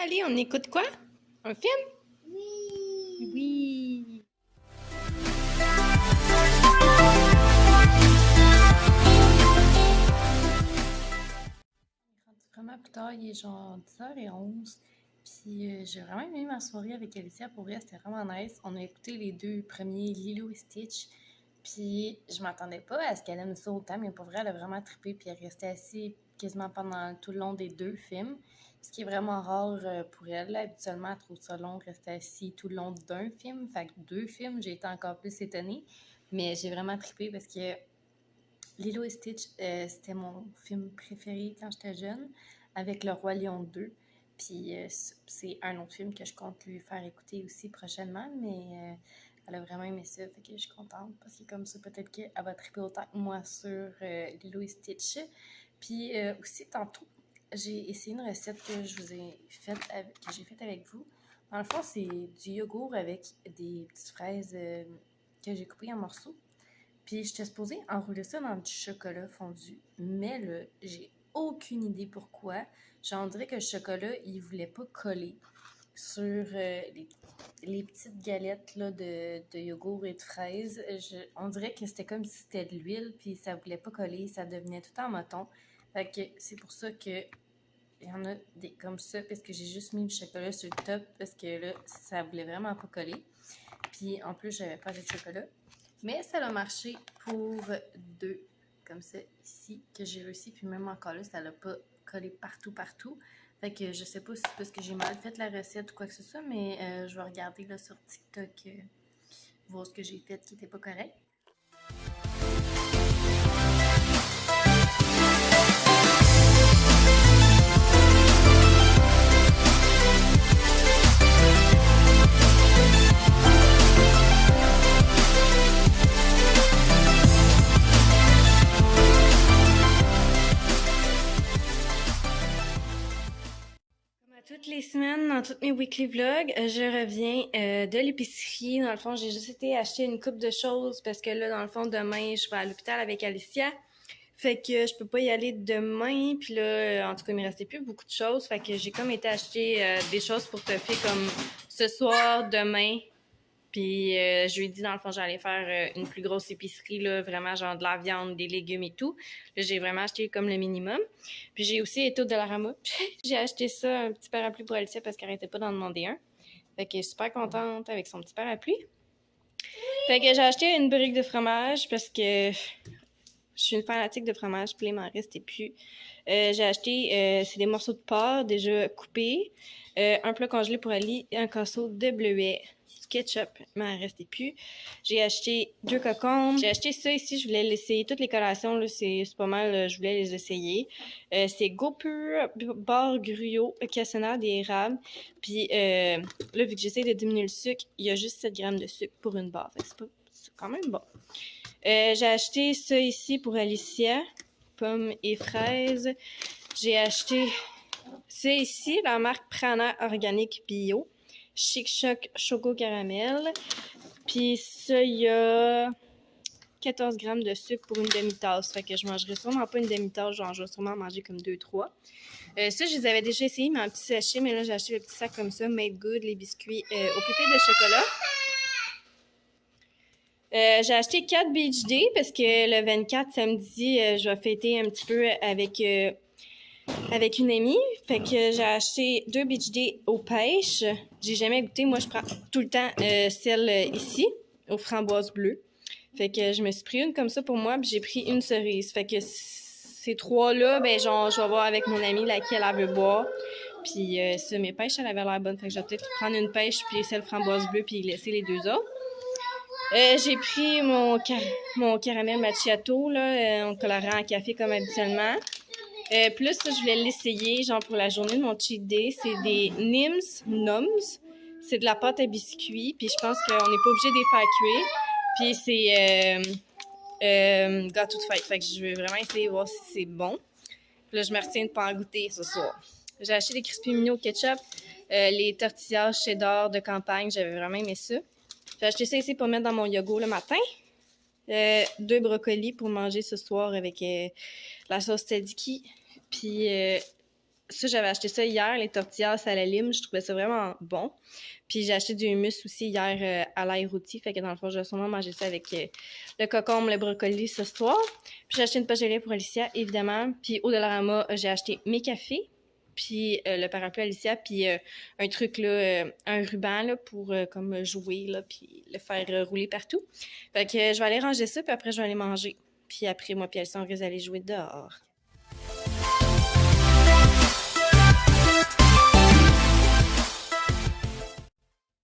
allez, on écoute quoi? Un film? Oui. Oui. Vraiment plus tard, il est genre 10h11. Puis j'ai vraiment aimé ma soirée avec Alicia. Pour vrai, c'était vraiment nice. On a écouté les deux premiers, Lilo et Stitch. Puis je m'attendais pas à ce qu'elle aime ça autant, mais pour vrai, elle a vraiment trippé. Puis elle restait assise quasiment pendant tout le long des deux films. Ce qui est vraiment rare pour elle. Là. Habituellement, elle trouve ça long de rester assise tout le long d'un film. Fait que deux films, j'ai été encore plus étonnée. Mais j'ai vraiment trippé parce que Lilo et Stitch, c'était mon film préféré quand j'étais jeune, avec Le Roi Lion 2. Puis c'est un autre film que je compte lui faire écouter aussi prochainement, mais elle a vraiment aimé ça, fait que je suis contente parce que comme ça, peut-être qu'elle va triper autant que moi sur Lilo et Stitch. Puis aussi, tantôt, j'ai essayé une recette que je vous ai faite que j'ai faite avec vous. Dans le fond, c'est du yogourt avec des petites fraises que j'ai coupées en morceaux. Puis j'étais supposée enrouler ça dans du chocolat fondu. Mais là, j'ai aucune idée pourquoi. Genre, on dirait que le chocolat, il voulait pas coller sur les petites galettes là, de yogourt et de fraises. On dirait que c'était comme si c'était de l'huile, puis ça voulait pas coller, ça devenait tout en mouton. Fait que c'est pour ça que il y en a des comme ça, parce que j'ai juste mis le chocolat sur le top, parce que là, ça voulait vraiment pas coller. Puis en plus, j'avais pas de chocolat. Mais ça a marché pour deux, comme ça, ici, que j'ai réussi. Puis même encore là, ça l'a pas collé partout. Fait que je sais pas si c'est parce que j'ai mal fait la recette ou quoi que ce soit, mais je vais regarder là sur TikTok, voir ce que j'ai fait qui était pas correct. Toutes les semaines, dans tous mes weekly vlogs, je reviens de l'épicerie. Dans le fond, j'ai juste été acheter une coupe de choses parce que là, dans le fond, demain, je vais à l'hôpital avec Alicia. Fait que je peux pas y aller demain. Puis là, en tout cas, il me restait plus beaucoup de choses. Fait que j'ai comme été acheter des choses pour te faire comme ce soir, demain. Puis je lui ai dit, dans le fond, j'allais faire une plus grosse épicerie, là, vraiment genre de la viande, des légumes et tout. Là, j'ai vraiment acheté comme le minimum. Puis j'ai aussi été au Dollarama. J'ai acheté ça, un petit parapluie pour Alicia parce qu'elle arrêtait pas d'en demander un. Fait qu'elle est super contente avec son petit parapluie. Fait que j'ai acheté une brique de fromage parce que je suis une fanatique de fromage, puis il m'en restait plus. J'ai acheté, c'est des morceaux de porc déjà coupés, un plat congelé pour Ali, un casseau de bleuets, du ketchup, il m'en restait plus. J'ai acheté 2 cocombes. J'ai acheté ça ici, je voulais l'essayer. Toutes les collations, là, c'est pas mal, je voulais les essayer. C'est GoPur beurre gruyot, cassonade et érable. Puis là, vu que j'essaie de diminuer le sucre, il y a juste 7 grammes de sucre pour une barre. Fait que c'est quand même bon. J'ai acheté ça ici pour Alicia, pommes et fraises. J'ai acheté ça ici, la marque Prana Organique Bio, Chic Choc Choco Caramel. Puis ça, il y a 14 grammes de sucre pour une demi-tasse. Fait que je mangerai sûrement pas une demi-tasse, genre je vais sûrement manger comme 2-3. Ça, je les avais déjà essayés, mais en petit sachet, mais là, j'ai acheté le petit sac comme ça, Made Good, les biscuits au pépé de chocolat. J'ai acheté 4 Beach Day parce que le 24 samedi, je vais fêter un petit peu avec une amie. Fait que j'ai acheté 2 Beach Day aux pêches. J'ai jamais goûté. Moi, je prends tout le temps celle ici, aux framboises bleues. Fait que je me suis pris une comme ça pour moi, puis j'ai pris une cerise. Fait que ces 3-là, ben genre, je vais voir avec mon amie laquelle elle veut boire. Puis ça, mes pêches, elle avait l'air bonne. Fait que je vais peut-être prendre une pêche, puis celle framboise bleue, puis laisser les 2 autres. J'ai pris mon caramel macchiato, là, en colorant en café comme habituellement. Plus, je voulais l'essayer, genre pour la journée de mon cheat day. C'est des Noms. C'est de la pâte à biscuits, puis je pense qu'on n'est pas obligé de les faire cuire. Puis c'est gâteau de fête. Fait que je vais vraiment essayer de voir si c'est bon. Puis là, je me retiens de pas en goûter ce soir. J'ai acheté des crispy mignons au ketchup, les tortillas cheddar de campagne. J'avais vraiment aimé ça. J'ai acheté ça ici pour mettre dans mon yogourt le matin. 2 brocolis pour manger ce soir avec la sauce tzatziki. Puis Ça, j'avais acheté ça hier, les tortillas à la lime. Je trouvais ça vraiment bon. Puis j'ai acheté du hummus aussi hier à l'ail rôti. Fait que dans le fond, je vais sûrement manger ça avec le concombre, le brocoli ce soir. Puis j'ai acheté une poche de lait pour Alicia, évidemment. Puis au Dollarama, j'ai acheté mes cafés. Puis le parapluie Alicia. Puis un truc, là, un ruban là, pour comme jouer, là, puis le faire rouler partout. Fait que je vais aller ranger ça, puis après, je vais aller manger. Puis après, moi puis Alicia, on risque d'aller jouer dehors.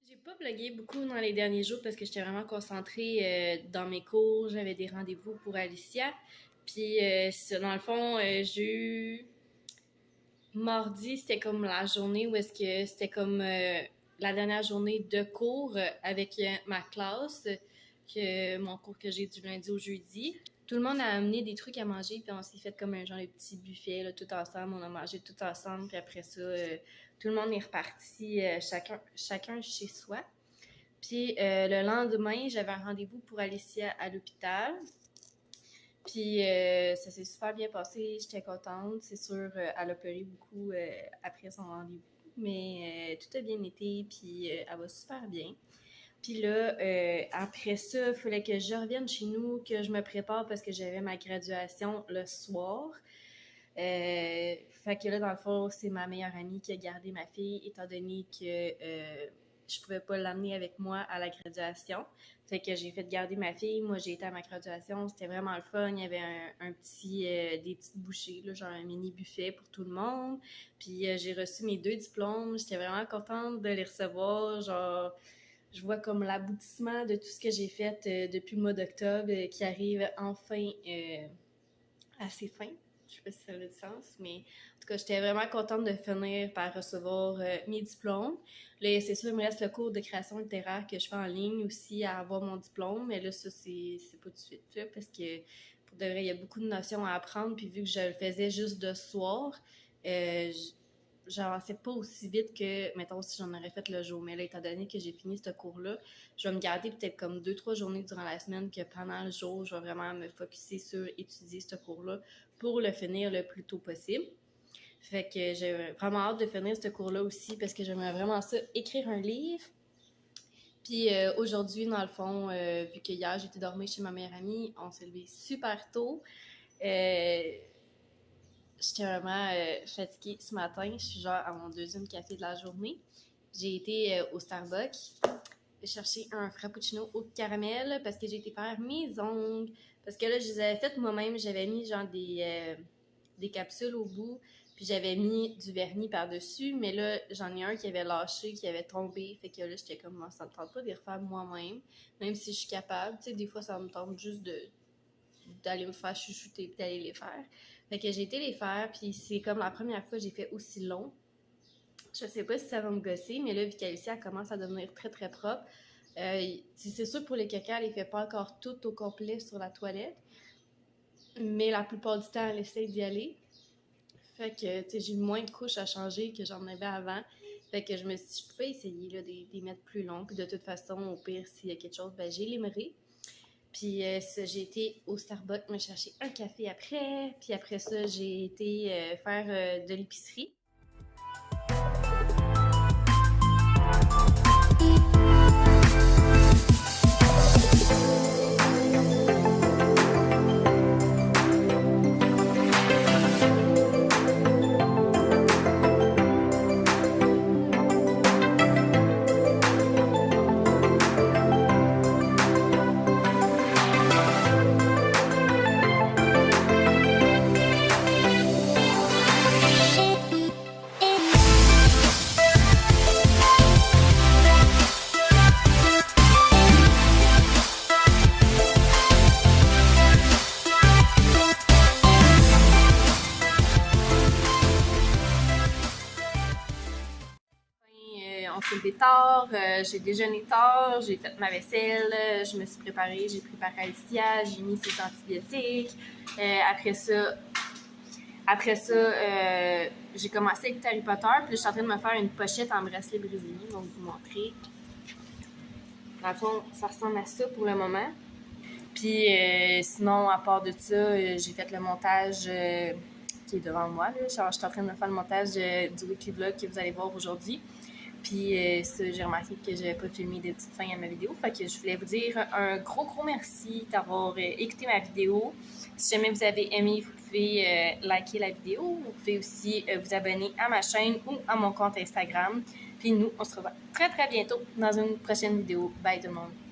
J'ai pas vlogué beaucoup dans les derniers jours parce que j'étais vraiment concentrée dans mes cours. J'avais des rendez-vous pour Alicia. Puis dans le fond, j'ai eu... Mardi, c'était comme la journée où est-ce que c'était comme la dernière journée de cours avec ma classe, mon cours que j'ai du lundi au jeudi. Tout le monde a amené des trucs à manger, puis on s'est fait comme un genre de petit buffet, là, tout ensemble. On a mangé tout ensemble, puis après ça, tout le monde est reparti chacun chez soi. Puis le lendemain, j'avais un rendez-vous pour Alicia à l'hôpital. Puis ça s'est super bien passé, j'étais contente. C'est sûr, elle a pleuré beaucoup après son rendez-vous, mais tout a bien été, puis elle va super bien. Puis là, après ça, il fallait que je revienne chez nous, que je me prépare parce que j'avais ma graduation le soir. Fait que là, dans le fond, c'est ma meilleure amie qui a gardé ma fille, étant donné que je pouvais pas l'amener avec moi à la graduation. Fait que j'ai fait garder ma fille. Moi, j'ai été à ma graduation. C'était vraiment le fun. Il y avait des petites bouchées, là, genre un mini buffet pour tout le monde. Puis j'ai reçu mes 2 diplômes. J'étais vraiment contente de les recevoir. Genre, je vois comme l'aboutissement de tout ce que j'ai fait depuis le mois d'octobre qui arrive enfin à ses fins. Je sais pas si ça a du sens, mais en tout cas, j'étais vraiment contente de finir par recevoir mes diplômes. Là, c'est sûr, il me reste le cours de création littéraire que je fais en ligne aussi à avoir mon diplôme, mais là, ça, c'est pas tout de suite, là, parce que pour de vrai, il y a beaucoup de notions à apprendre, puis vu que je le faisais juste de soir, j'avançais pas aussi vite que, mettons, si j'en aurais fait le jour. Mais là, étant donné que j'ai fini ce cours-là, je vais me garder peut-être comme 2-3 journées durant la semaine que pendant le jour, je vais vraiment me focusser sur étudier ce cours-là pour le finir le plus tôt possible. Fait que j'ai vraiment hâte de finir ce cours-là aussi parce que j'aimerais vraiment ça, écrire un livre. Puis aujourd'hui, dans le fond, vu que hier, j'étais dormir chez ma meilleure amie, on s'est levé super tôt. J'étais vraiment fatiguée ce matin. Je suis genre à mon 2e café de la journée. J'ai été au Starbucks chercher un frappuccino au caramel parce que j'ai été faire mes ongles. Parce que là, je les avais faites moi-même. J'avais mis genre des capsules au bout. Puis j'avais mis du vernis par-dessus. Mais là, j'en ai un qui avait lâché, qui avait tombé. Fait que là, j'étais comme, moi, ça me tente pas de les refaire moi-même. Même si je suis capable. Tu sais, des fois, ça me tente juste d'aller me faire chouchouter et d'aller les faire. Fait que j'ai été les faire, puis c'est comme la première fois que j'ai fait aussi long. Je sais pas si ça va me gosser, mais là, vu qu'Alicia commence à devenir très, très propre, c'est sûr pour les caca, elle les fait pas encore tout au complet sur la toilette, mais la plupart du temps, elle essaie d'y aller. Fait que, tu sais, j'ai moins de couches à changer que j'en avais avant. Fait que je me suis dit, je pouvais essayer là, de mettre plus long, puis de toute façon, au pire, s'il y a quelque chose, ben j'élimerai. Puis j'ai été au Starbucks me chercher un café après. Puis après ça, j'ai été faire de l'épicerie. On s'est levé tard, j'ai déjeuné tard, j'ai fait ma vaisselle, je me suis préparée, j'ai préparé Alicia, j'ai mis ses antibiotiques. Après ça, j'ai commencé à écouter Harry Potter, puis là, je suis en train de me faire une pochette en bracelet brésilien, donc vous montrer. Dans le fond, ça ressemble à ça pour le moment. Puis sinon, à part de ça, j'ai fait le montage qui est devant moi. Là. Genre, je suis en train de faire le montage du weekly vlog que vous allez voir aujourd'hui. Puis j'ai remarqué que j'avais pas filmé de petites fins à ma vidéo. Fait que je voulais vous dire un gros merci d'avoir écouté ma vidéo. Si jamais vous avez aimé, vous pouvez liker la vidéo. Vous pouvez aussi vous abonner à ma chaîne ou à mon compte Instagram. Puis nous, on se revoit très bientôt dans une prochaine vidéo. Bye tout le monde!